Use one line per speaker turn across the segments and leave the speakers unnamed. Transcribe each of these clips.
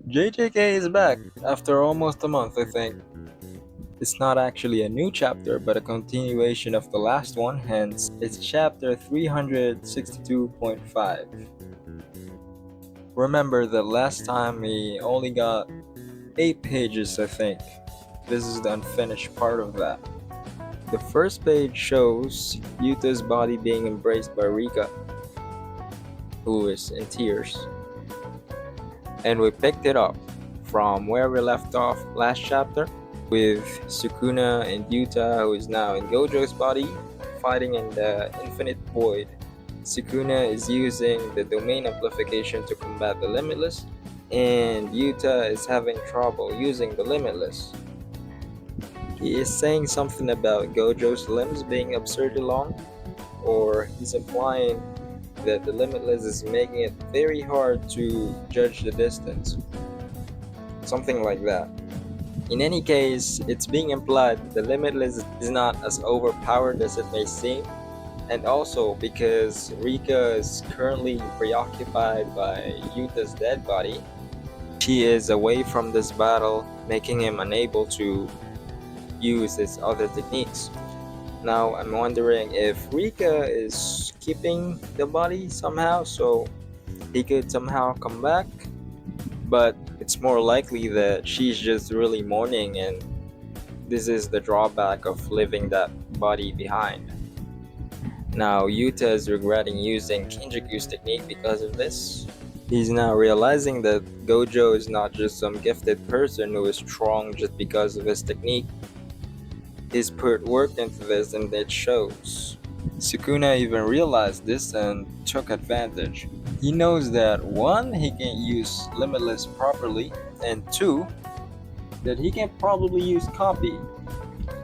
JJK is back after almost a month, I think. It's not actually a new chapter, but a continuation of the last one, hence, it's chapter 362.5. Remember that last time we only got 8 pages, I think. This is the unfinished part of that. The first page shows Yuta's body being embraced by Rika, who is in tears. And we picked it up from where we left off last chapter with Sukuna and Yuta, who is now in Gojo's body, fighting in the infinite void. Sukuna is using the domain amplification to combat the Limitless, and Yuta is having trouble using the Limitless. He is saying something about Gojo's limbs being absurdly long, or he's implying that the Limitless is making it very hard to judge the distance. Something like that. In any case, it's being implied that the Limitless is not as overpowered as it may seem, and also because Rika is currently preoccupied by Yuta's dead body, she is away from this battle, making him unable to use his other techniques. Now, I'm wondering if Rika is keeping the body somehow so he could somehow come back, but it's more likely that she's just really mourning, and this is the drawback of leaving that body behind. Now, Yuta is regretting using Kinjaku's technique because of this. He's now realizing that Gojo is not just some gifted person who is strong just because of his technique. He's put work into this and it shows. Sukuna even realized this and took advantage. He knows that 1, he can use Limitless properly, and 2, that he can probably use copy.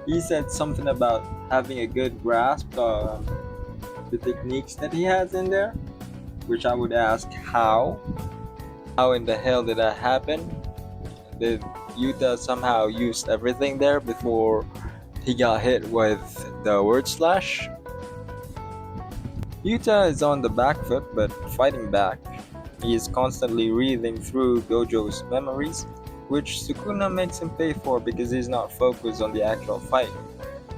He said something about having a good grasp of the techniques that he has in there, which I would ask how? How in the hell did that happen? Did Yuta somehow use everything there before he got hit with the word slash? Yuta is on the back foot but fighting back. He is constantly reading through Gojo's memories, which Sukuna makes him pay for because he's not focused on the actual fight.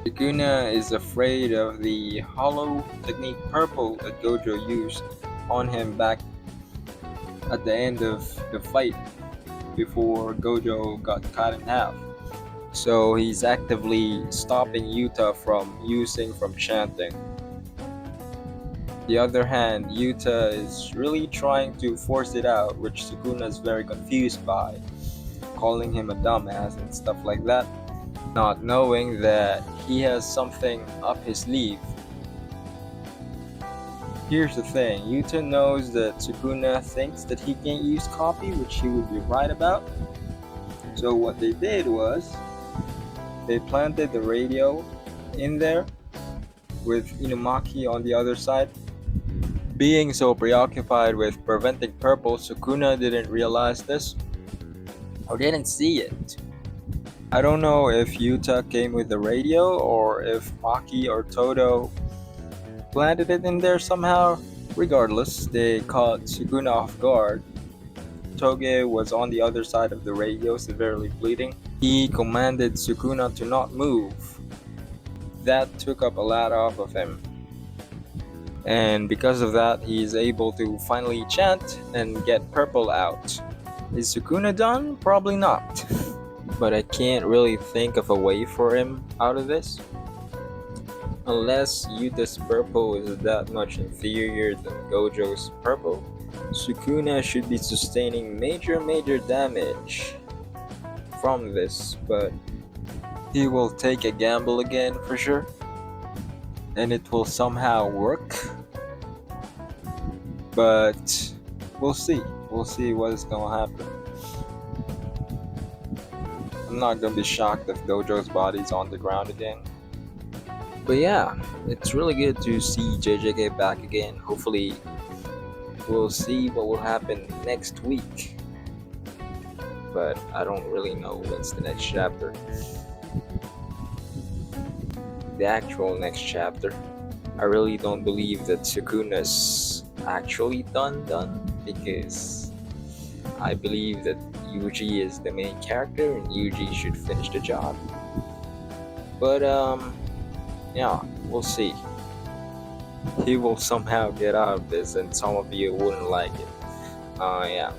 Sukuna is afraid of the hollow technique purple that Gojo used on him back at the end of the fight before Gojo got cut in half. So he's actively stopping Yuta from using from chanting. The other hand, Yuta is really trying to force it out, which Sukuna is very confused by, calling him a dumbass and stuff like that, not knowing that he has something up his sleeve. Here's the thing, Yuta knows that Sukuna thinks that he can't use copy, which he would be right about. So what they did was, they planted the radio in there with Inumaki on the other side. Being so preoccupied with preventing purple, Sukuna didn't realize this, or didn't see it. I don't know if Yuta came with the radio or if Maki or Todo planted it in there somehow. Regardless, they caught Sukuna off guard. Toge was on the other side of the radio, severely bleeding. He commanded Sukuna to not move. That took up a lot off of him. And because of that, he is able to finally chant and get purple out. Is Sukuna done? Probably not. But I can't really think of a way for him out of this. Unless Yuta's purple is that much inferior than Gojo's purple, Sukuna should be sustaining major damage from this, but he will take a gamble again for sure, and it will somehow work. But we'll see what is gonna happen. I'm not gonna be shocked if Gojo's body's on the ground again. But yeah, it's really good to see JJK back again. Hopefully we'll see what will happen next week. But I don't really know what's the next chapter. The actual next chapter. I really don't believe that Sukuna's actually done because I believe that Yuji is the main character and Yuji should finish the job. But yeah, we'll see. He will somehow get out of this, and some of you wouldn't like it. Yeah.